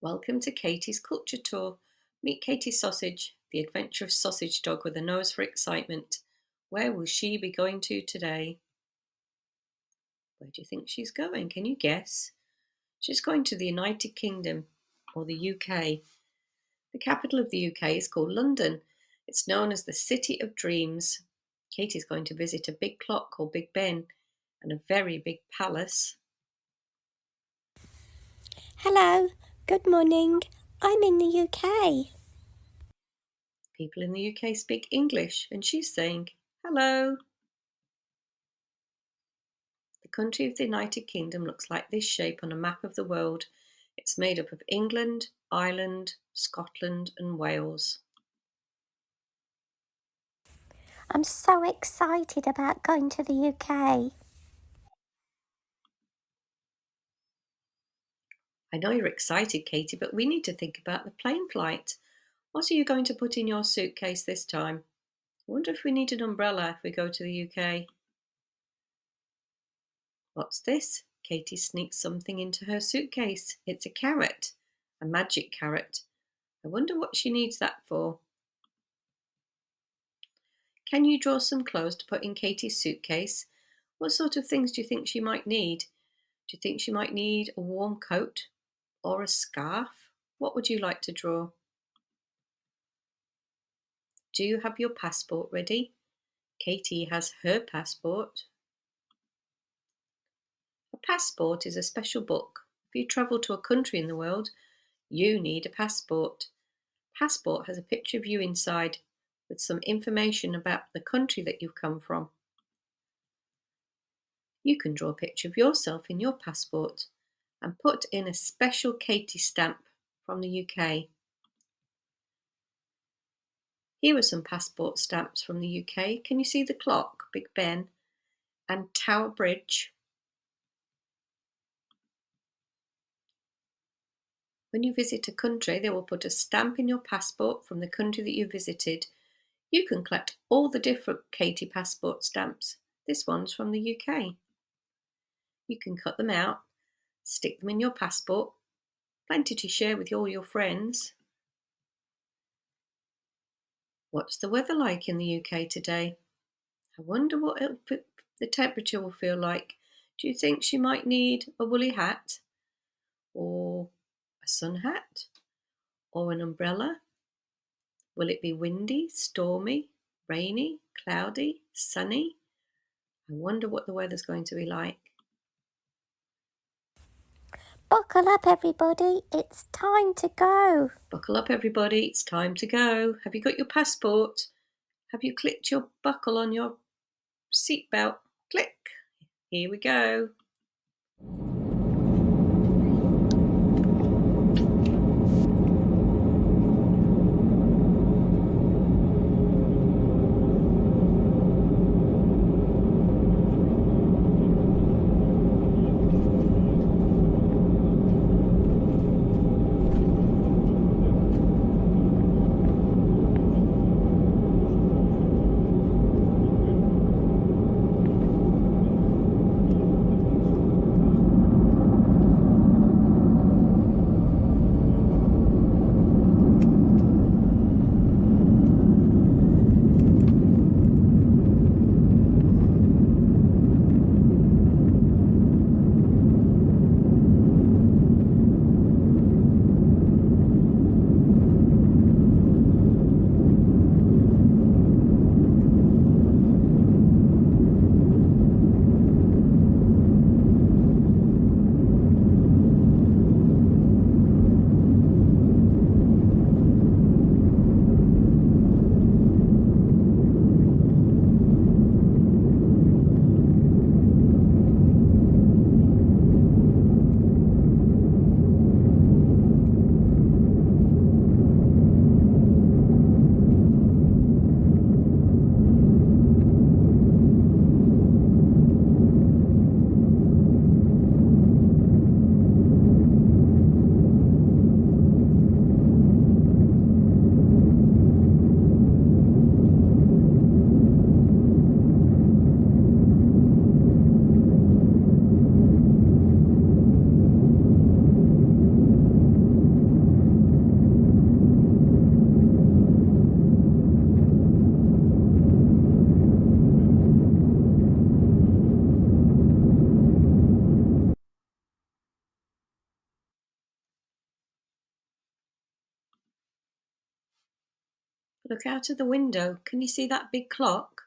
Welcome to Katie's Culture Tour. Meet Katie Sausage, the adventurous sausage dog with a nose for excitement. Where will she be going to today? Where do you think she's going? Can you guess? She's going to the United Kingdom, or the UK. The capital of the UK is called London. It's known as the City of Dreams. Katie's going to visit a big clock called Big Ben and a very big palace. Hello, good morning. I'm in the UK. People in the UK speak English, and she's saying, hello. The country of the United Kingdom looks like this shape on a map of the world. It's made up of England, Ireland, Scotland, and Wales. I'm so excited about going to the UK. I know you're excited, Katie, but we need to think about the plane flight. What are you going to put in your suitcase this time? I wonder if we need an umbrella if we go to the UK. What's this? Katie sneaks something into her suitcase. It's a carrot, a magic carrot. I wonder what she needs that for. Can you draw some clothes to put in Katie's suitcase? What sort of things do you think she might need? Do you think she might need a warm coat or a scarf? What would you like to draw? Do you have your passport ready? Katie has her passport. A passport is a special book. If you travel to a country in the world, you need a passport. Passport has a picture of you inside with some information about the country that you've come from. You can draw a picture of yourself in your passport and put in a special Katie stamp from the UK. Here are some passport stamps from the UK. Can you see the clock, Big Ben, and Tower Bridge? When you visit a country, they will put a stamp in your passport from the country that you visited. You can collect all the different Katie passport stamps. This one's from the UK. You can cut them out, stick them in your passport. Plenty to share with all your friends. What's the weather like in the UK today? I wonder what the temperature will feel like. Do you think she might need a woolly hat? Or a sun hat? Or an umbrella? Will it be windy, stormy, rainy, cloudy, sunny? I wonder what the weather's going to be like. Buckle up, everybody. It's time to go. Buckle up, everybody. It's time to go. Have you got your passport? Have you clicked your buckle on your seatbelt? Click. Here we go. Look out of the window. Can you see that big clock?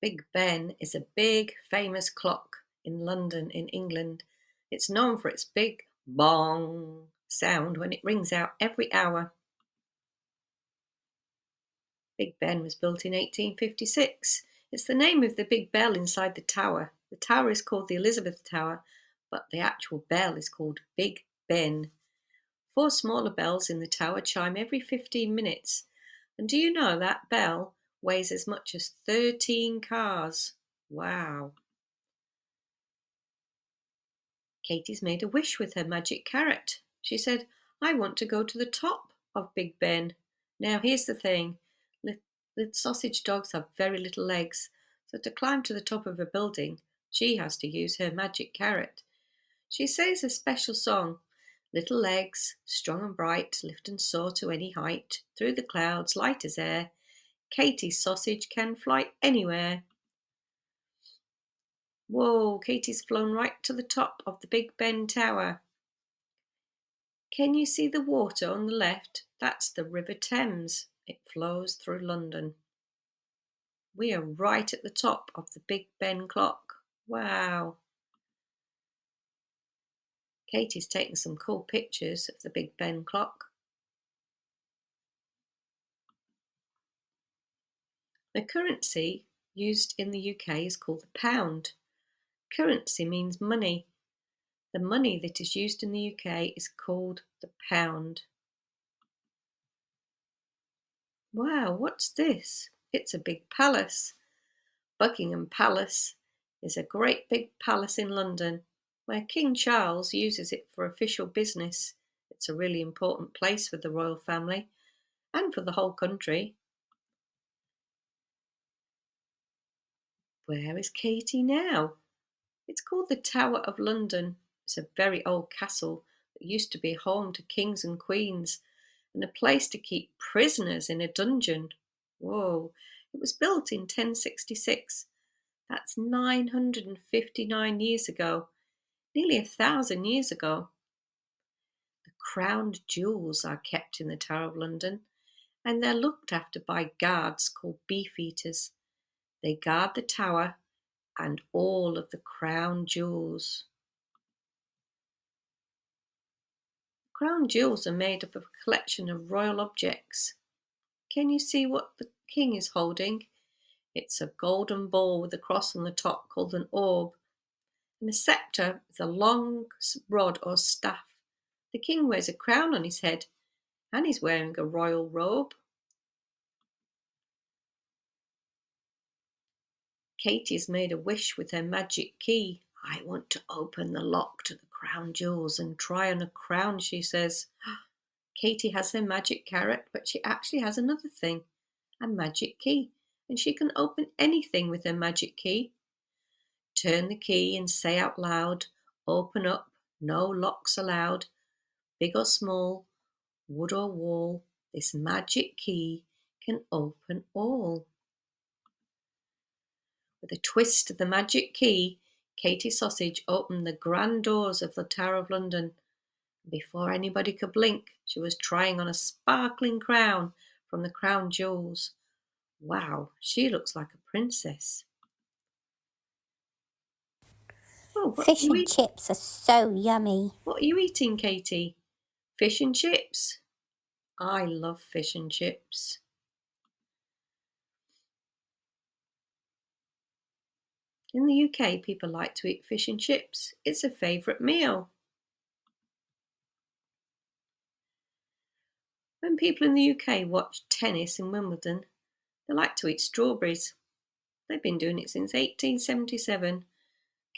Big Ben is a big, famous clock in London, in England. It's known for its big bong sound when it rings out every hour. Big Ben was built in 1856. It's the name of the big bell inside the tower. The tower is called the Elizabeth Tower, but the actual bell is called Big Ben. Four smaller bells in the tower chime every 15 minutes. And do you know that bell weighs as much as 13 cars? Wow. Katie's made a wish with her magic carrot. She said, I want to go to the top of Big Ben. Now, here's the thing, the sausage dogs have very little legs, so to climb to the top of a building, she has to use her magic carrot. She says a special song, little legs, strong and bright, lift and soar to any height, through the clouds, light as air. Katie's sausage can fly anywhere. Whoa, Katie's flown right to the top of the Big Ben Tower. Can you see the water on the left? That's the River Thames. It flows through London. We are right at the top of the Big Ben clock. Wow. Katie's taken some cool pictures of the Big Ben clock. The currency used in the UK is called the pound. Currency means money. The money that is used in the UK is called the pound. Wow, what's this? It's a big palace. Buckingham Palace is a great big palace in London where King Charles uses it for official business. It's a really important place for the royal family and for the whole country. Where is Katie now? It's called the Tower of London. It's a very old castle that used to be home to kings and queens and a place to keep prisoners in a dungeon. Whoa, it was built in 1066. That's 959 years ago, nearly 1,000 years ago. The crowned jewels are kept in the Tower of London, and they're looked after by guards called beefeaters. They guard the tower and all of the crown jewels. Crown jewels are made up of a collection of royal objects. Can you see what the king is holding? It's a golden ball with a cross on the top called an orb, and a sceptre is a long rod or staff. The king wears a crown on his head, and he's wearing a royal robe. Katie's made a wish with her magic key. I want to open the lock to the crown jewels and try on a crown, she says. Katie has her magic carrot, but she actually has another thing, a magic key, and she can open anything with her magic key. Turn the key and say out loud, open up, no locks allowed, big or small, wood or wall, this magic key can open all. With a twist of the magic key, Katie Sausage opened the grand doors of the Tower of London. Before anybody could blink, she was trying on a sparkling crown from the crown jewels. Wow, she looks like a princess. Oh, Fish and chips are so yummy. what are you eating, Katie? Fish and chips? I love fish and chips. In the UK, people like to eat fish and chips. It's a favourite meal. When people in the UK watch tennis in Wimbledon, they like to eat strawberries. They've been doing it since 1877.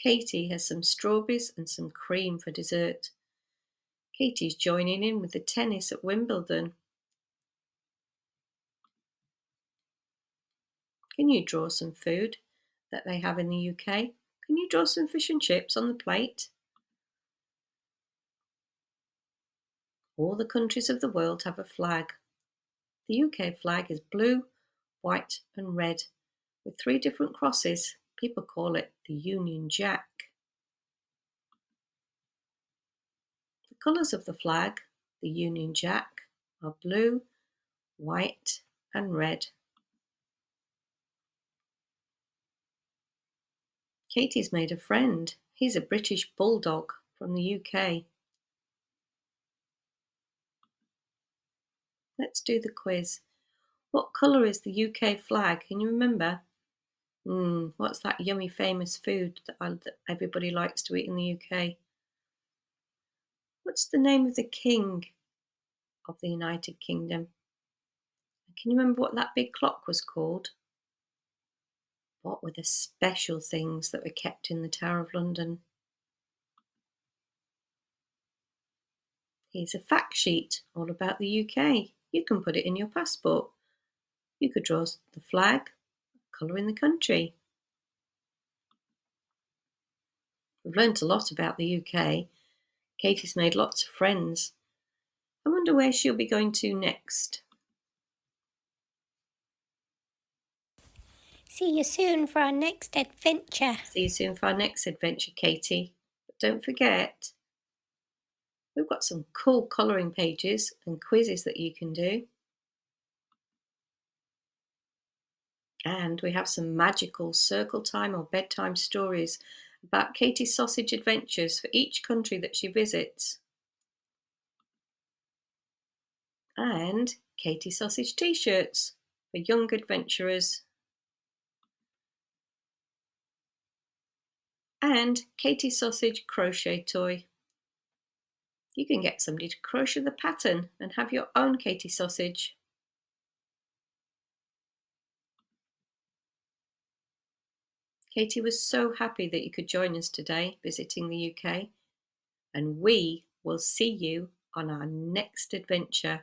Katie has some strawberries and some cream for dessert. Katie's joining in with the tennis at Wimbledon. Can you draw some food that they have in the UK? Can you draw some fish and chips on the plate? All the countries of the world have a flag. The UK flag is blue, white and red with three different crosses. People call it the Union Jack. The colours of the flag, the Union Jack, are blue, white and red. Katie's made a friend. He's a British bulldog from the UK. Let's do the quiz. What colour is the UK flag? Can you remember? What's that yummy famous food that everybody likes to eat in the UK? What's the name of the king of the United Kingdom? Can you remember what that big clock was called? What were the special things that were kept in the Tower of London? Here's a fact sheet all about the UK. You can put it in your passport. You could draw the flag, colour in the country. We've learnt a lot about the UK. Katie's made lots of friends. I wonder where she'll be going to next. See you soon for our next adventure. See you soon for our next adventure, Katie. But don't forget, we've got some cool colouring pages and quizzes that you can do. And we have some magical circle time or bedtime stories about Katie's sausage adventures for each country that she visits. And Katie Sausage t-shirts for young adventurers. And Katie Sausage crochet toy. You can get somebody to crochet the pattern and have your own Katie Sausage. Katie was so happy that you could join us today visiting the UK, and we will see you on our next adventure.